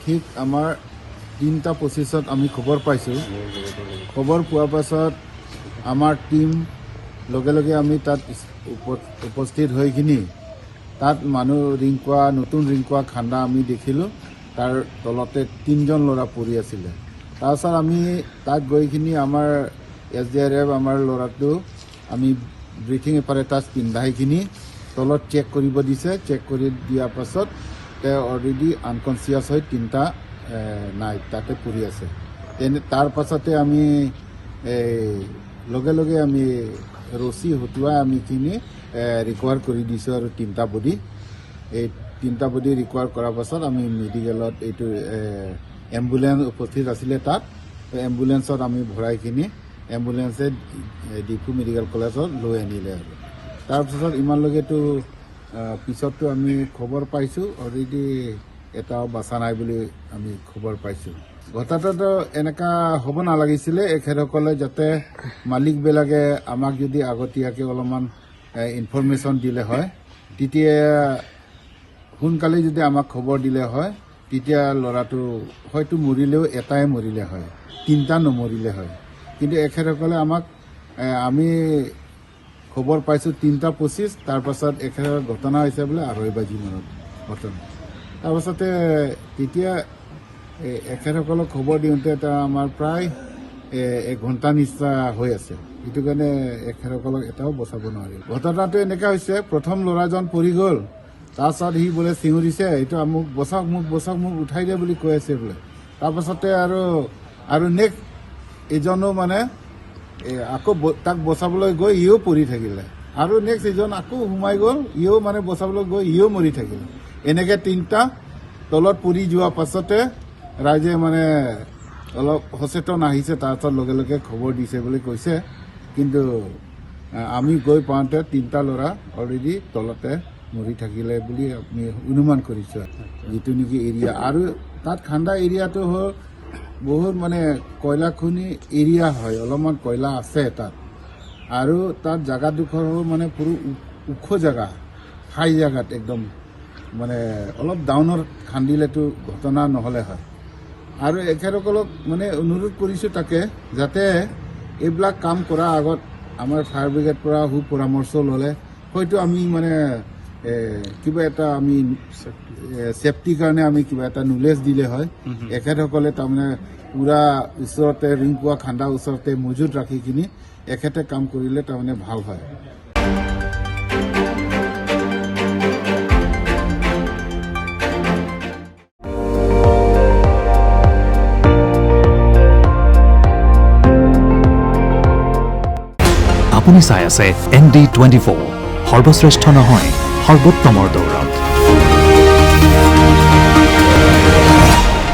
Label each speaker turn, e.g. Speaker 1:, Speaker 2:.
Speaker 1: ঠিক আমাৰ 3:25 আমি খবৰ পাইছোঁ খবৰ পোৱাৰ পাছত আমাৰ টিম লগে লগে আমি তাত উপস্থিত হৈখিনি তাত মানুহ ৰিংকুৱা নতুন ৰিংকুৱা খান্দা আমি দেখিলোঁ তাৰ তলতে 3জন ল'ৰা পৰি আছিলে তাৰপিছত আমি তাত গৈখিনি আমাৰ SDRF আমাৰ ল'ৰাটো আমি ব্ৰিথিং এপাৰেটাছ পিন্ধাইখিনি তলত চেক কৰিব দিছে চেক কৰি দিয়াৰ পাছত তেওঁ অলৰেডি আনকনচিয়াছ হৈ 3টা নাই তাতে পৰি আছে তাৰ পাছতে আমি লগে লগে আমি ৰছী হতুৱাই আমি খিনি ৰিকভাৰ কৰি দিছোঁ আৰু 3টা বডি এই 3টা বডি ৰিকভাৰ কৰাৰ পাছত আমি মেডিকেলত এইটো এম্বুলেন্স উপস্থিত আছিলে তাত এম্বুলেন্সত আমি ভৰাইখিনি এম্বুলেন্সে ডিফু মেডিকেল কলেজত লৈ আনিলে আৰু তাৰপিছত ইমানলৈকেতো পিছততো আমি খবৰ পাইছোঁ অলৰেডি এটাও বাচা নাই বুলি আমি খবৰ পাইছোঁ ঘটনাটো এনেকা হ'ব নালাগিছিলে এখেতসকলে যাতে মালিকবিলাকে আমাক যদি আগতীয়াকৈ অলপমান ইনফৰমেশ্যন দিলে হয় তেতিয়া সোনকালে যদি আমাক খবৰ দিলে হয় তেতিয়া ল'ৰাটো হয়তো মৰিলেও এটাই মৰিলে হয় 3টা নমৰিলে হয় কিন্তু এখেতসকলে আমাক আমি খবৰ পাইছোঁ 3:25 তাৰপাছত এখেতৰ ঘটনা হৈছে বোলে 2:30 বাজিমানত ঘটনা তাৰপাছতে তেতিয়া এখেতসকলক খবৰ দিওঁতে এটা আমাৰ প্ৰায় 1 ঘণ্টা নিচিনা হৈ আছে সেইটো কাৰণে এখেতসকলক এটাও বচাব নোৱাৰিল ঘটনাটো এনেকুৱা হৈছে প্ৰথম ল'ৰাজন পৰি গ'ল তাৰপিছত সি বোলে চিঞৰিছে এইটো মোক বচাওক মোক উঠাই দিয়ে বুলি কৈ আছে বোলে তাৰপাছতে আৰু নেক্সট এজনো মানে আকৌ তাক বচাবলৈ গৈ ইও পৰি থাকিলে আৰু নেক্সট এজন আকৌ সোমাই গ'ল ইও মানে বচাবলৈ গৈ ইও মৰি থাকিলে এনেকৈ 3টা তলত পৰি যোৱাৰ পাছতে ৰাইজে মানে অলপ সচেতন আহিছে তাৰপিছত লগে লগে খবৰ দিছে বুলি কৈছে কিন্তু আমি গৈ পাওঁতে 3টা ল'ৰা অলৰেডি তলতে মৰি থাকিলে বুলি আমি অনুমান কৰিছোঁ যিটো নেকি এৰিয়া আৰু তাত খান্দা এৰিয়াটো হ'ল বহুত মানে কয়লা খনি এৰিয়া হয় অলপমান কয়লা আছে তাত আৰু তাত জাগাডোখৰ হ'ল মানে পুরো ওখ জাগা হাই জাগাত একদম মানে অলপ ডাউনত খান্দিলেতো ঘটনা নহ'লে হয় আৰু এখেতসকলক মানে অনুৰোধ কৰিছোঁ তাকে যাতে এইবিলাক কাম কৰাৰ আগত আমাৰ ফায়াৰ ব্ৰিগেড পৰা পৰামৰ্শ ল'লে হয়তো আমি মানে কিবা এটা আমি সেফটিৰ কাৰণে আমি কিবা এটা নলেজ দিলে হয় এখেতসকলে তাৰমানে পুৰা ওচৰতে ৰিংকুৱা খান্দা ওচৰতে মজুত ৰাখিখিনি এখেতে কাম কৰিলে তাৰমানে ভাল হয়
Speaker 2: আপুনি চাই আছে ND24 সৰ্বশ্ৰেষ্ঠ নহয় সৰ্বোত্তমৰ দৌৰত